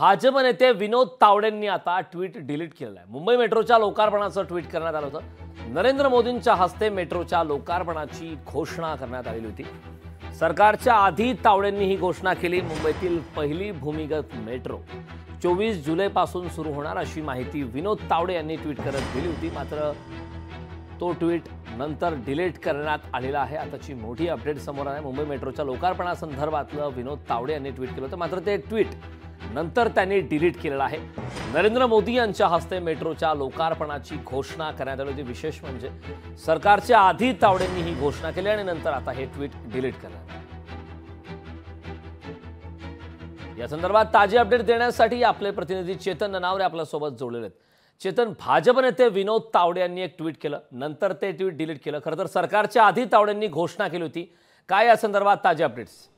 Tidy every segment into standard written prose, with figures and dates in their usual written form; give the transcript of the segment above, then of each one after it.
भाजप नेते विनोद तावडेंनी आता tweet delete केलेलं आहे। मुंबई मेट्रोच्या लोकार्पणाचं ट्विट करण्यात आलं होतं। नरेंद्र मोदींच्या हस्ते मेट्रोच्या लोकार्पणाची घोषणा करण्यात आली होती। सरकारच्या आधी तावडेंनी ही घोषणा केली। मुंबईतील पहिली भूमिगत मेट्रो 24 जुलैपासून सुरू होणार अशी माहिती विनोद तावडे यांनी ट्विट करत दिली होती। मात्र तो ट्विट नंतर डिलीट करण्यात आलेला आहे। आताची मोठी अपडेट समोर आहे। मुंबई मेट्रोच्या लोकार्पणासंदर्भातलं विनोद तावडे यांनी ट्विट केलं होतं, मात्र ते ट्विट नंतर त्यांनी डिलीट केलेलं आहे। नरेंद्र मोदी यांच्या हस्ते मेट्रोच्या लोकार्पणाची घोषणा करण्यात आली होती। विशेष म्हणजे सरकारच्या आधी तावडेंनी ही घोषणा केली आणि नंतर आता हे ट्विट डिलीट करण्यात आलं। या संदर्भात ताजी अपडेट देण्यासाठी आपले प्रतिनिधी चेतन ननावरे आपल्या सोबत जोडलेले आहेत। चेतन, भाजप नेते विनोद तावडे यांनी एक ट्विट केलं, नंतर ते ट्विट डिलीट केलं। खरं तर सरकारच्या आधी तावडेंनी घोषणा केली होती। काय या संदर्भात ताजी अपडेट्स?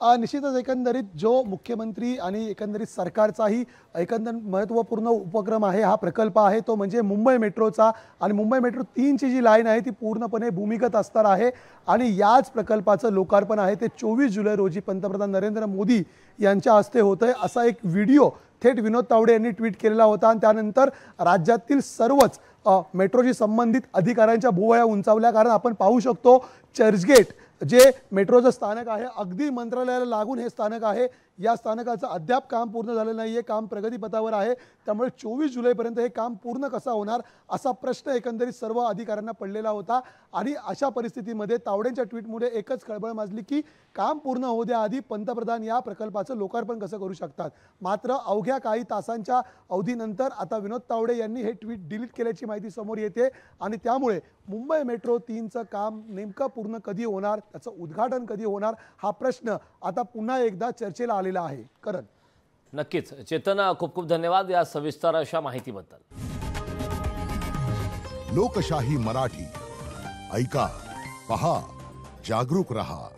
निश्चितच एकंदरीत जो मुख्यमंत्री आणि एकंदरीत सरकारचाही एकंदरीत महत्त्वपूर्ण उपक्रम आहे, हा प्रकल्प आहे, तो म्हणजे मुंबई मेट्रोचा। आणि मुंबई मेट्रो 3ची जी लाईन आहे ती पूर्णपणे भूमिगत असणार आहे आणि याच प्रकल्पाचं लोकार्पण आहे ते 24 जुलै रोजी पंतप्रधान नरेंद्र मोदी यांच्या हस्ते होतंय। असा एक व्हिडिओ थेट विनोद तावडे यांनी ट्विट केलेला होता आणि त्यानंतर राज्यातील सर्वच मेट्रोशी संबंधित अधिकाऱ्यांच्या भुवया उंचावल्या। कारण आपण पाहू शकतो चर्चगेट जे मेट्रोचं स्थानक आहे, अगदी मंत्रालयाला लागून हे स्थानक आहे। या स्थानकाचं अद्याप काम पूर्ण झालं नाहीये, काम प्रगतीपथावर आहे। त्यामुळे 24 जुलैपर्यंत हे काम पूर्ण कसं होणार असा प्रश्न एकंदरीत सर्व अधिकाऱ्यांना पडलेला होता। आणि अशा परिस्थितीमध्ये तावडेंच्या ट्विटमुळे एकच खळबळ माजली की काम पूर्ण होऊ द्या आधी पंतप्रधान या प्रकल्पाचं लोकार्पण कसं करू शकतात। मात्र अवघ्या काही तासांच्या अवधीनंतर आता विनोद तावडे यांनी हे ट्विट डिलीट केल्याची माहिती समोर येते आणि त्यामुळे मुंबई मेट्रो 3चं काम नेमकं पूर्ण कधी होणार, त्याचं उद्घाटन कधी होणार हा प्रश्न आता पुन्हा एकदा चर्चेला आलेला आहे। करण, नक्कीच चेतन, खूप खूप धन्यवाद या सविस्तर अशा माहितीबद्दल। लोकशाही मराठी ऐका, पहा, जागरूक रहा।